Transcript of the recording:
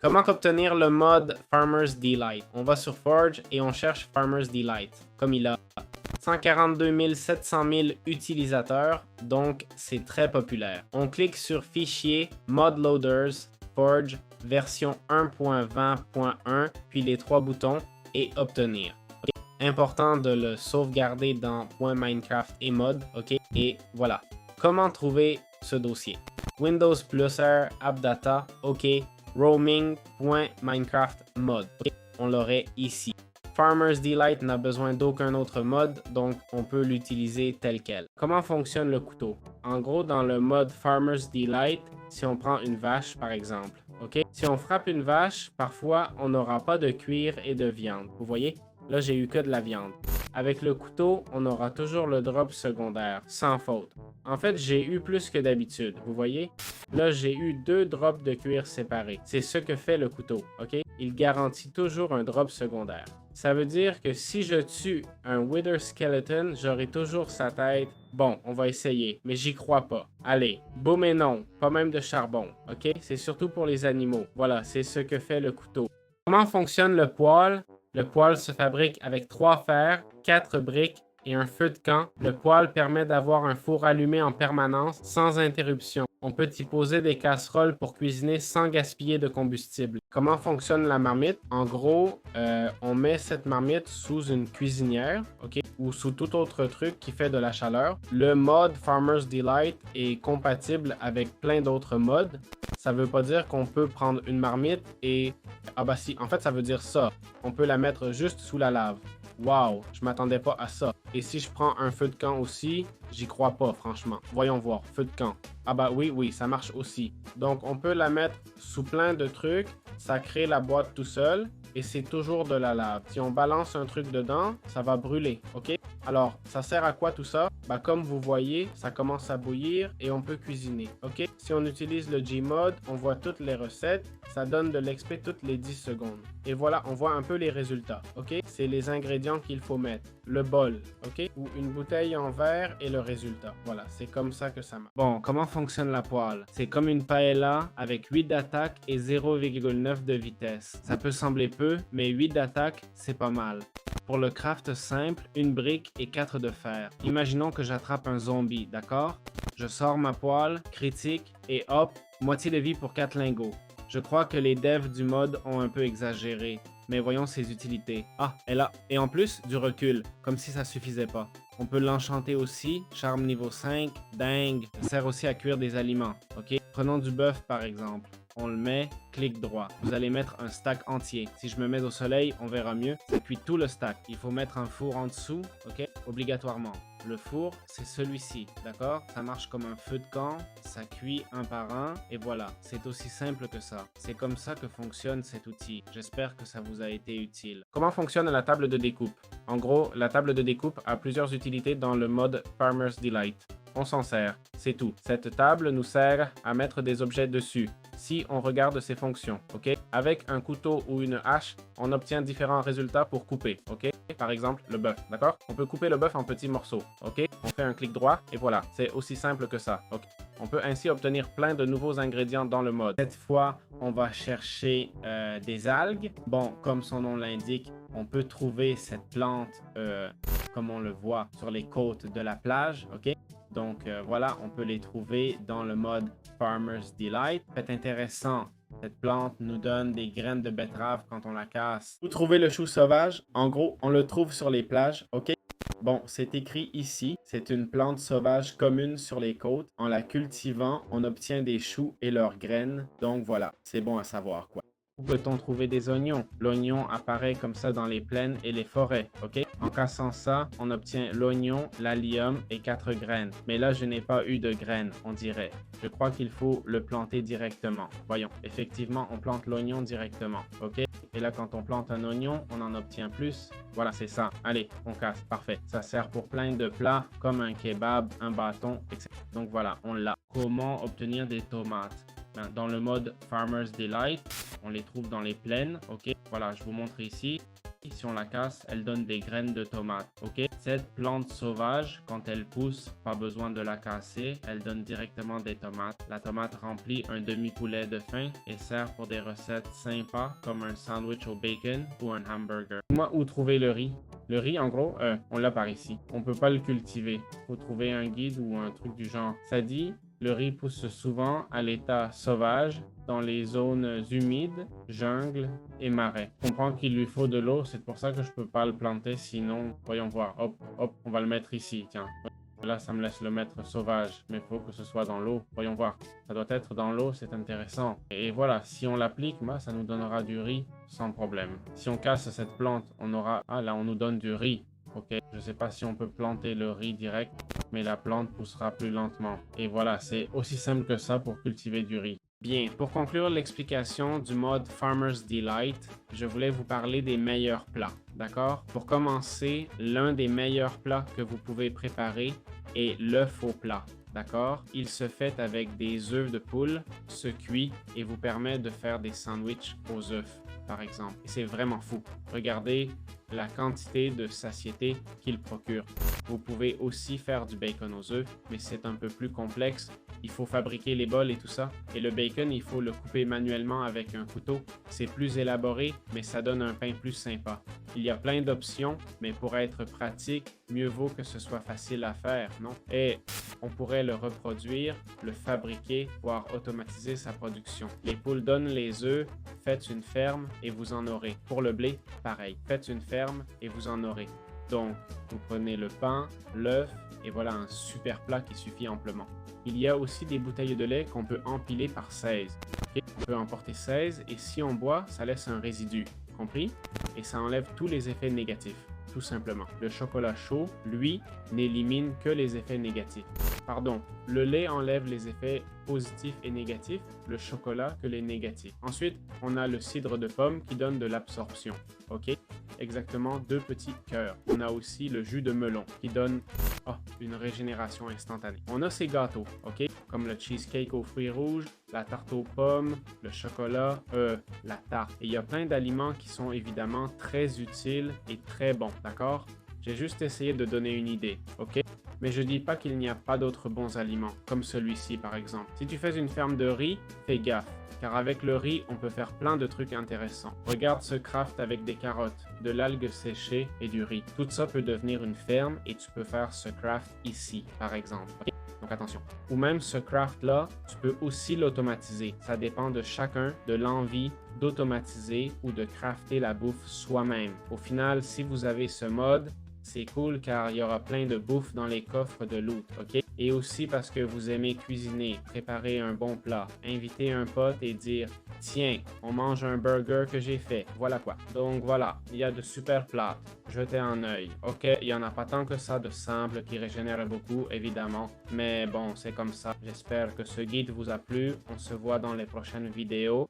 Comment obtenir le mode Farmer's Delight? On va sur Forge et on cherche Farmer's Delight. Comme il a 142 700 000 utilisateurs, donc c'est très populaire. On clique sur Fichier, Mod Loaders, Forge, version 1.20.1, puis les trois boutons et Obtenir. Important de le sauvegarder dans .minecraft et mod, ok? Et voilà. Comment trouver ce dossier? Windows plus R, AppData, ok. Roaming.minecraft mod. Okay. On l'aurait ici. Farmer's Delight n'a besoin d'aucun autre mode, donc on peut l'utiliser tel quel. Comment fonctionne le couteau? En gros, dans le mode Farmer's Delight, si on prend une vache par exemple, ok? Si on frappe une vache, parfois on n'aura pas de cuir et de viande. Vous voyez? Là, j'ai eu que de la viande. Avec le couteau, on aura toujours le drop secondaire, sans faute. En fait, j'ai eu plus que d'habitude, vous voyez? Là, j'ai eu 2 drops de cuir séparés. C'est ce que fait le couteau, ok? Il garantit toujours un drop secondaire. Ça veut dire que si je tue un Wither Skeleton, j'aurai toujours sa tête. Bon, on va essayer, mais j'y crois pas. Allez, boum et non, pas même de charbon, ok? C'est surtout pour les animaux. Voilà, c'est ce que fait le couteau. Comment fonctionne le poêle? Le poêle se fabrique avec 3 fers, 4 briques et un feu de camp. Le poêle permet d'avoir un four allumé en permanence sans interruption. On peut y poser des casseroles pour cuisiner sans gaspiller de combustible. Comment fonctionne la marmite? En gros, on met cette marmite sous une cuisinière, ok, ou sous tout autre truc qui fait de la chaleur. Le mode Farmer's Delight est compatible avec plein d'autres modes. Ça veut pas dire qu'on peut prendre une marmite et... Ah bah si, en fait ça veut dire ça. On peut la mettre juste sous la lave. Waouh, je m'attendais pas à ça. Et si je prends un feu de camp aussi, j'y crois pas franchement. Voyons voir, feu de camp. Ah bah oui, ça marche aussi. Donc on peut la mettre sous plein de trucs, ça crée la boîte tout seul et c'est toujours de la lave. Si on balance un truc dedans, ça va brûler, ok? Alors, ça sert à quoi tout ça? Bah comme vous voyez, ça commence à bouillir et on peut cuisiner, ok? Si on utilise le Gmod, on voit toutes les recettes, ça donne de l'XP toutes les 10 secondes. Et voilà, on voit un peu les résultats, ok? C'est les ingrédients qu'il faut mettre. Le bol, ok? Ou une bouteille en verre et le résultat. Voilà, c'est comme ça que ça marche. Bon, comment fonctionne la poêle? C'est comme une paella avec 8 d'attaque et 0,9 de vitesse. Ça peut sembler peu, mais 8 d'attaque, c'est pas mal. Pour le craft simple, une brique et 4 de fer. Imaginons que j'attrape un zombie, d'accord? Je sors ma poêle, critique, et hop, moitié de vie pour 4 lingots. Je crois que les devs du mode ont un peu exagéré, mais voyons ses utilités. Ah, elle a. Et en plus, du recul, comme si ça suffisait pas. On peut l'enchanter aussi, charme niveau 5, dingue. Ça sert aussi à cuire des aliments, ok? Prenons du bœuf par exemple. On le met, clic droit. Vous allez mettre un stack entier. Si je me mets au soleil, on verra mieux. Ça cuit tout le stack. Il faut mettre un four en dessous, ok? Obligatoirement. Le four, c'est celui-ci, d'accord? Ça marche comme un feu de camp, ça cuit un par un, et voilà. C'est aussi simple que ça. C'est comme ça que fonctionne cet outil. J'espère que ça vous a été utile. Comment fonctionne la table de découpe? En gros, la table de découpe a plusieurs utilités dans le mode Farmer's Delight. On s'en sert, c'est tout. Cette table nous sert à mettre des objets dessus, si on regarde ses fonctions, ok? Avec un couteau ou une hache, on obtient différents résultats pour couper, ok? Par exemple, le bœuf, d'accord? On peut couper le bœuf en petits morceaux, ok? On fait un clic droit et voilà, c'est aussi simple que ça, ok? On peut ainsi obtenir plein de nouveaux ingrédients dans le mode. Cette fois, on va chercher des algues. Bon, comme son nom l'indique, on peut trouver cette plante, comme on le voit, sur les côtes de la plage, ok? Donc voilà, on peut les trouver dans le mode Farmer's Delight. C'est intéressant, cette plante nous donne des graines de betterave quand on la casse. Vous trouvez le chou sauvage? En gros, on le trouve sur les plages, ok? Bon, c'est écrit ici, c'est une plante sauvage commune sur les côtes. En la cultivant, on obtient des choux et leurs graines. Donc voilà, c'est bon à savoir quoi. Où peut-on trouver des oignons? L'oignon apparaît comme ça dans les plaines et les forêts, ok? En cassant ça, on obtient l'oignon, l'allium et 4 graines. Mais là, je n'ai pas eu de graines, on dirait. Je crois qu'il faut le planter directement. Voyons, effectivement, on plante l'oignon directement, ok? Et là, quand on plante un oignon, on en obtient plus. Voilà, c'est ça. Allez, on casse, parfait. Ça sert pour plein de plats, comme un kebab, un bâton, etc. Donc voilà, on l'a. Comment obtenir des tomates? Dans le mode Farmer's Delight, on les trouve dans les plaines, ok? Voilà, je vous montre ici. Si on la casse, elle donne des graines de tomates, ok? Cette plante sauvage, quand elle pousse, pas besoin de la casser, elle donne directement des tomates. La tomate remplit un demi-poulet de faim et sert pour des recettes sympas comme un sandwich au bacon ou un hamburger. Dis-moi où trouver le riz. Le riz, en gros, on l'a par ici. On peut pas le cultiver. Faut trouver un guide ou un truc du genre. Ça dit, le riz pousse souvent à l'état sauvage dans les zones humides, jungles et marais. Je comprends qu'il lui faut de l'eau, c'est pour ça que je peux pas le planter, sinon, voyons voir. Hop, hop, on va le mettre ici, tiens. Là, ça me laisse le mettre sauvage, mais il faut que ce soit dans l'eau. Voyons voir. Ça doit être dans l'eau, c'est intéressant. Et voilà, si on l'applique, ça nous donnera du riz sans problème. Si on casse cette plante, on aura... Ah, là, on nous donne du riz. Ok, je sais pas si on peut planter le riz direct, mais la plante poussera plus lentement. Et voilà, c'est aussi simple que ça pour cultiver du riz. Bien, pour conclure l'explication du mode Farmer's Delight, je voulais vous parler des meilleurs plats, d'accord? Pour commencer, l'un des meilleurs plats que vous pouvez préparer est l'œuf au plat, d'accord? Il se fait avec des œufs de poule, se cuit et vous permet de faire des sandwichs aux œufs, par exemple. Et c'est vraiment fou. Regardez la quantité de satiété qu'il procure. Vous pouvez aussi faire du bacon aux œufs, mais c'est un peu plus complexe. Il faut fabriquer les bols et tout ça. Et le bacon, il faut le couper manuellement avec un couteau. C'est plus élaboré, mais ça donne un pain plus sympa. Il y a plein d'options, mais pour être pratique, mieux vaut que ce soit facile à faire, non? Et on pourrait le reproduire, le fabriquer, voire automatiser sa production. Les poules donnent les œufs, faites une ferme et vous en aurez. Pour le blé, pareil. Faites une ferme et vous en aurez. Donc, vous prenez le pain, l'œuf, et voilà un super plat qui suffit amplement. Il y a aussi des bouteilles de lait qu'on peut empiler par 16. Okay? On peut en porter 16 et si on boit, ça laisse un résidu. Compris? Et ça enlève tous les effets négatifs, tout simplement. Le chocolat chaud, lui, n'élimine que les effets négatifs. Pardon, le lait enlève les effets positifs et négatifs, le chocolat que les négatifs. Ensuite, on a le cidre de pomme qui donne de l'absorption. Ok? Exactement 2 petits cœurs. On a aussi le jus de melon qui donne une régénération instantanée. On a ces gâteaux, ok? Comme le cheesecake aux fruits rouges, la tarte aux pommes, le chocolat, la tarte. Et il y a plein d'aliments qui sont évidemment très utiles et très bons, d'accord? J'ai juste essayé de donner une idée, ok? Mais je dis pas qu'il n'y a pas d'autres bons aliments, comme celui-ci par exemple. Si tu fais une ferme de riz, fais gaffe, car avec le riz, on peut faire plein de trucs intéressants. Regarde ce craft avec des carottes, de l'algue séchée et du riz. Tout ça peut devenir une ferme et tu peux faire ce craft ici, par exemple. Okay? Donc attention. Ou même ce craft-là, tu peux aussi l'automatiser. Ça dépend de chacun, de l'envie d'automatiser ou de crafter la bouffe soi-même. Au final, si vous avez ce mode, c'est cool car il y aura plein de bouffe dans les coffres de loot, ok? Et aussi parce que vous aimez cuisiner, préparer un bon plat, inviter un pote et dire « Tiens, on mange un burger que j'ai fait. » Voilà quoi. Donc voilà, il y a de super plats. Jetez un œil. Ok, il n'y en a pas tant que ça de simples qui régénèrent beaucoup, évidemment. Mais bon, c'est comme ça. J'espère que ce guide vous a plu. On se voit dans les prochaines vidéos.